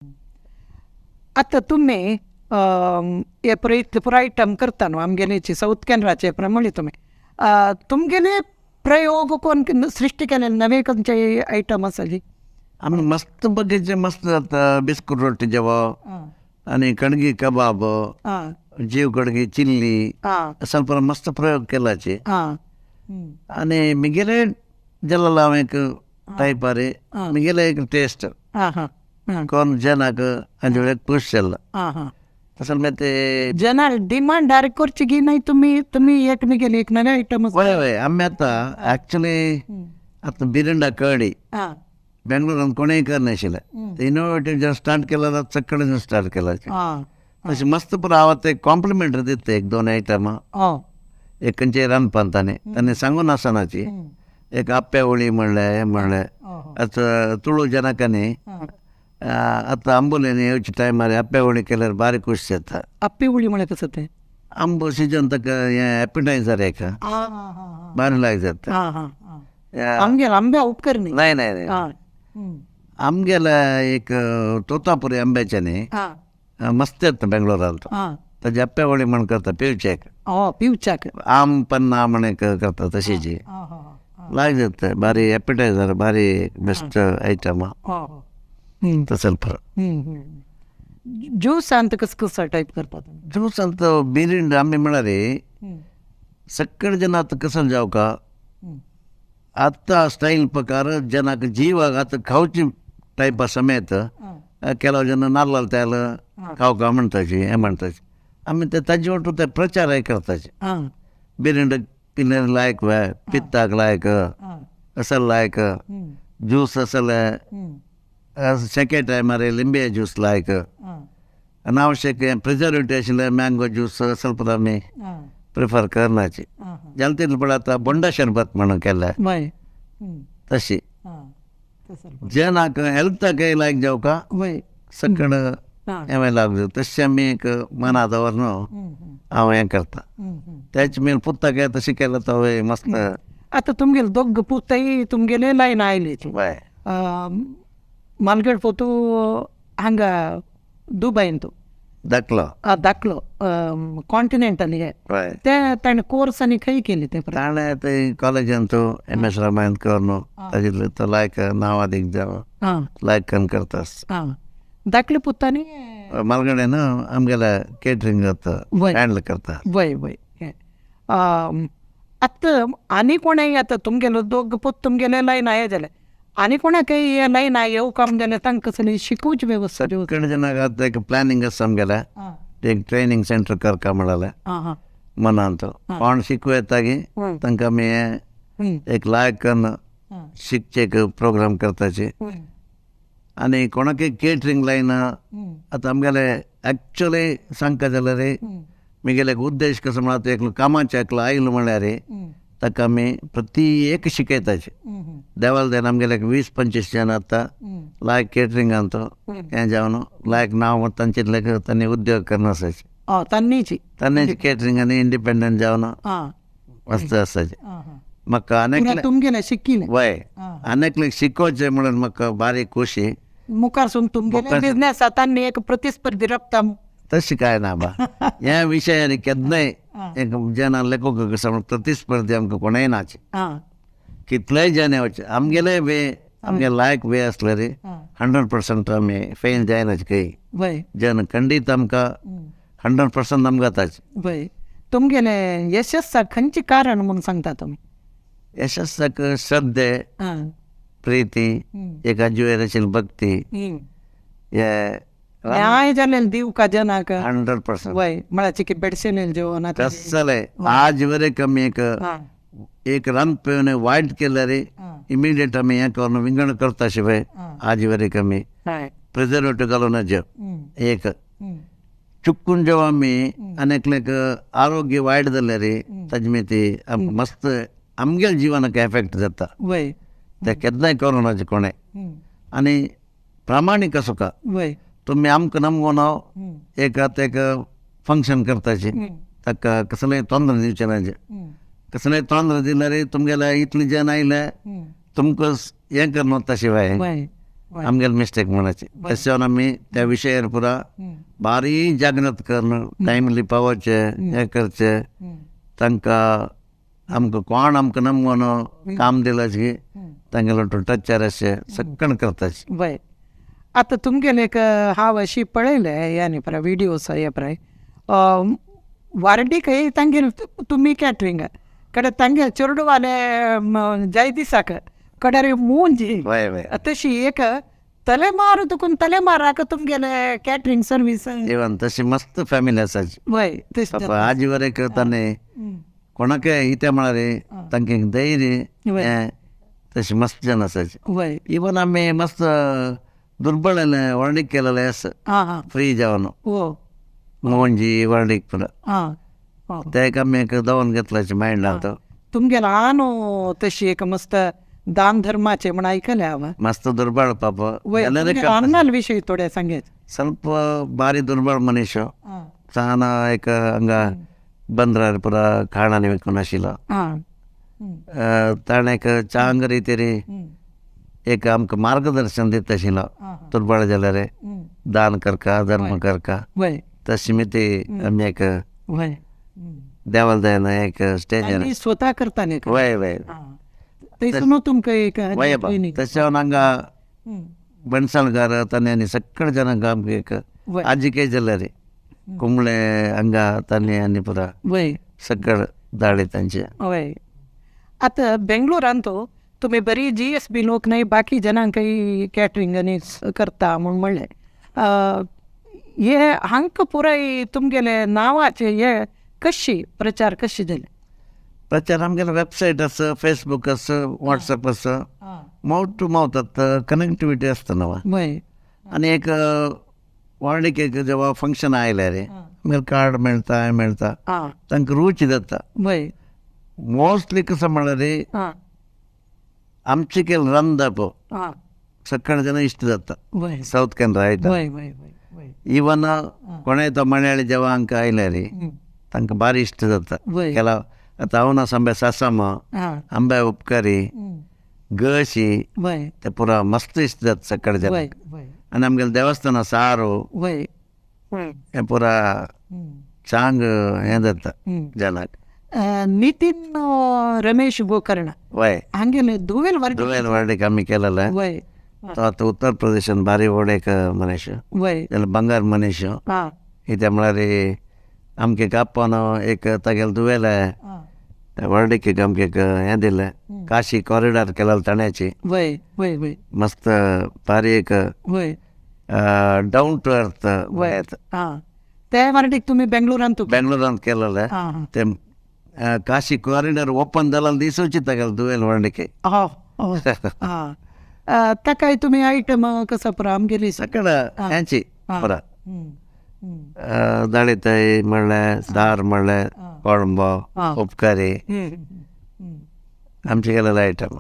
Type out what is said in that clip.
आता तुम्ही हे पुरा आयटम करता न्हू आमगेलीची साऊथ केनराचे प्रमाणे तुमगेले प्रयोग कोण सृष्टी केले नवे खंयचे आयटम आसा जी आमी मस्त बगीचे मस्त जाता बिस्कुट रोटी जेवो आनी कणगी कबाब जीव कणगी चिल्ली ಸ್ವಲ್ಪ मस्त प्रयोग केलाचे आनी मिगेले जल्ला हांव एक टायप रे मिगेले एक टेस्ट कोण जनाक हाजे वेळेक पुश केला असल मे ते जन डिमांड डायरेक्ट करची की नाही तुम्ही एक मिगेले एक नवे आयटम वय वय आमी आतां एक्चुली आतां बिरंडा कडी बेंगलोरान कोणेय करनाशिल्लें ते इनोवेटीव जेन्ना स्टार्ट केला जाल्यार चक्कडेन स्टार्ट केलाचे अशें मस्त पुरो हांव आतां एक कॉम्प्लिमेंट दिता एक दोन आयटमां एक खंयचे रांदपाक ताणें सांगून आसनाची एक आप्या ओळी म्हणलें हें म्हणलें आतां तुळू जनाकांनी आतां आंबोलेन येवचे टायमार आप्या ओळी केल्यार बारीक खुश जाता अप्पी उळी म्हळ्यार कसं ते आंबो सिजन ताका हें एपिटायझर एक बारी लायक जाता आंब्या उपकर न्ही नाही नाही नाही आमगेला एक तोतापुरी आंब्याचे न्ही मस्त येता बेंगलोरांत ताजे आप्या ओळी म्हण करता पिवचेक पिवच्याक आम पन्ना म्हण करता तशीची लायक जाता बारी एपिटायझर बारी बेस्ट आयटम तसल ज्यूस अंत कसं टाईप करता ज्यूस अंत बिरिंड आमी म्हळ्यार सक्कड जन आतां कसं जावका आतां स्टೈಲ್ प्रकार जनाक जीवाक आतां खावची टायपा समेत ಕೆಲವು ಜನ नाल्ल तेल खावका म्हणटाची हें म्हणटाची आमी ते ताजे वाटून ते प्रचार करताचे बिरिंड पिल्यार लायक पित्ताक लायक असल लायक ज्यूस असल सेके टायमार लिंबे ज्यूस लायक अनावश्यक प्रिजर्वेटिव आशिल्ले मँगो ज्यूस ಸ್ವಲ್ಪ आमी प्रिफर करनाची जालें तितलें पळय आतां बोंडा शरबत म्हणून केल्या तशी जनाक हेल्थाकय लायक जावका सकड हें लागू तशें आमी एक मना दवरून हांव हें करता तेच मेल पुत्ताक तशें केलें तो मस्त आतां तुमगेले दोग पुत्ताय तुमगेले लायन आयली मालगड पोतू हांगा दुबयन तूं धाकलो कॉन्टिनेंटान ते ताणें कोर्स आनी खंय केली ते ताणें ते कॉलेजान तूं MS रामायण कर न्हू ताजे तो लायक नांव अदीक जावं लायक करून करतास धाकल्या पुत्तांनी मालगडेन आमगेल्या केटरिंग हँडल करता वय आतां आनी कोणेय आतां तुमगेलो दोग पुत तुमगेले लायन आये जाल्यार आनी कोणाकय हे लायन येवं काम जाल्यार तांकां कसली शिकोवची वेवस्था सकड जनाक आतां एक प्लॅनिंग आसा आमगेल्या एक ट्रेनिंग सेंटर करता म्हणालें मनांत कोण शिकूं येता की तांकां आमी हें एक लायक करून शिकचे एक प्रोग्राम करताचे आनी कोणाकय केटरिंग लायन आतां आमगेले एक्चुअली सांगता जाल्यार म्हगेले एक उद्देश कसो म्हणल्यार एक कामाचें एकलो आयलो म्हळ्यार ताका आमी प्रती एक शिकयताचे देवाल देन आमगेले 20-25 जन आतां लायक केटरिंगान तो हें जावन लायक नांव तांचे तांणी उद्योग करना आसाचे तांणी केटरिंगांनी इंडिपेंडंट जावन मस्त आसाचे म्हाका तुमगेले शिकिल्ले वय आनेकलेक शिकोवचें म्हणून म्हाका बारीक खोशी मुखार सून तुमगेले बिझनेस तांणी एक प्रतिस्पर्धी रक्ता तशें कांय ना बा ह्या विशयान केन्नाय एक जना लेखक कसो म्हण प्रतिस्पर्धी आमकां कोणय नाचे कितलेय जन येवचे आमगेले वे आमगे लायक वे आसले रे 100% आमी फेल जायनाचे खंय जन खंडीत आमकां 100% आमकां जाताचे तुमगेले यशस्साक खंयचें कारण म्हणून सांगता तुमी यशस्साक श्रद्धे प्रिती एक हाजे आशिल्ली भक्ती हे न्याय जालें दिवका जनाक 100% वय म्हळ्यार चिकी बेडशेन जेवण कसले आज वरेक आमी एक रांद पेवन वायट केल्यार इमिडिएट आमी हें करून विंगड करता शिवाय आज वरेक आमी प्रिजर्वेटिव घालून जेव एक चुकून जेव आमी आनेकलेक आरोग्य वायट जाल्यार ताजे मेती आमकां मस्त आमगेल्या जिवनाक एफेक्ट जाता ते केन्नाय करोनाचे कोणें आनी प्रामाणीक असो का तुमी आमकां नमून एक आतां एक फंक्शन करताचे ताका कसलेय तोंदर दिवचे नाजे कसलेय तोंदर दिल्यार तुमगेले इतले जन आयले तुमकां हें करना वता शिवाय आमगेल मिस्टेक म्हणायचे तशें आमी त्या विशयार पुरा बारी जागृत करून टायमली पावचे हे करचे तांकां आमकां कोण आमकां नमून काम दिलं की तांगेलो तो टच्चर अशें सक्कण करताचे वय आतां तुमगेले एक हांव अशी पळयले यानी पळय विडियोज हे पळय वारडीक तांगेल तुमी कॅटरिंग कडेन तांगे चेडूवाले जय दिसाक कडेन मूंजी वय वय तशी एक तलेमार तुकून तलेमाराक तुमगेले कॅटरिंग सर्वीस इवन तशी मस्त फॅमिली आसाची वय पापा आजी वरेक ताणे कोणाके इते म्हळ्यार तांकां धैर्य हें तशी मस्त जन आसाची वय इवन आमी मस्त दुर्बळेले वर्णीक केलेले आसा फ्री जेवण ओ मोंजी वर्णीक पुरा ते एक आमी एक दोन घेतल्याचे मायंड तो तुमगेलो आनो तशी एक मस्त दान धर्माचे म्हण आयकले हांव मस्त दुर्बळ पापा अन्नाल विशयी थोडे सांगेत ಸ್ವಲ್ಪ ಬಾರಿ ದುರ್ಬಲ ಮನುಷ್ಯ ಸಾನ ಏಕ ಹಂಗ ಬಂದ್ರ ಪುರ ಖಾಣಾನಿ ವೆಕ್ಕೊಂಡು ಆशिಲ್ಲ ताणेक चांग रितीरी एक आमकां मार्गदर्शन दिता आशिल्लो दुर्बळ जाल्यार दान करका धर्म करका तशी मिती आमी एक देवाल दयन एक स्टेज स्वता करताले वय वय थंयसून तुमकां एक वय तशें हांगा बणसालकार ताणे आनी सक्कळ जनांक आमकां एक आजिके जाल्यार कुंबळे हांगा ताणे आनी पुरा सक्कळ धाडे तांचे वय आतां बेंगलोरांत तुमी बरी GSB लोक न्हय बाकी जनांकय कॅटरिंग आनी करता म्हूण म्हणलें हे हांकां पुराय तुमगेले नांवाचे हे कशी प्रचार कशी जाले प्रचार आमगेलो वेबसायट आसा फेसबूक आसा वॉट्सॅप आसा माउथ टू माउथ आसता कनेक्टिविटी आसता नवा आनी एक वर्णीक एक जेवा फंक्शन आयल्यार आमगेले कार्ड मेळटा हें मेळटा तांकां रुची जाता मोस्टली कसं म्हळ्यार आमचे केल रंदा पळय सक्कळ जन इश्ट जाता साऊथ कॅनरा आयता इवन कोणेय तो मल्याळी जेवा हांकां आयल्यार तांकां बारी इश्ट जाता केला आतां हांव ना आंबे सासम आंबे उपकारी गशी ते पुरा मस्त इश्ट जाता सक्कळ जन आनी आमगेलें देवस्थान सारू हें पुरा चांग हें जाता जनाक नितीन रमेश गोकर्ण वय हांगेले दुवेल वार्डीक आमी केलेले तो आतां उत्तर प्रदेशान बारी व्हड एक मनीस जाल्यार बंगार मनीस कित्याक म्हळ्यार आमगे कापोन एक तागेले दुवेले वर्डीक एक आमगे एक हें दिलें काशी कॉरिडॉर केलेलो ताण्याची मस्त बारी एक डावन टू अर्थ ते वार्डीक तुमी बेंगलोरांत केलेले ते काशी कॉरिडॉर ओपन जाला दिसूची तागेले दुवेल वर्डीक ताकाय तुमी आयटम कसो पुरो आमगेली सकड हेंची पुरा दाळीताय म्हणलें दार म्हणलें कोळंबो उपकारी आमचे केलेले आयटम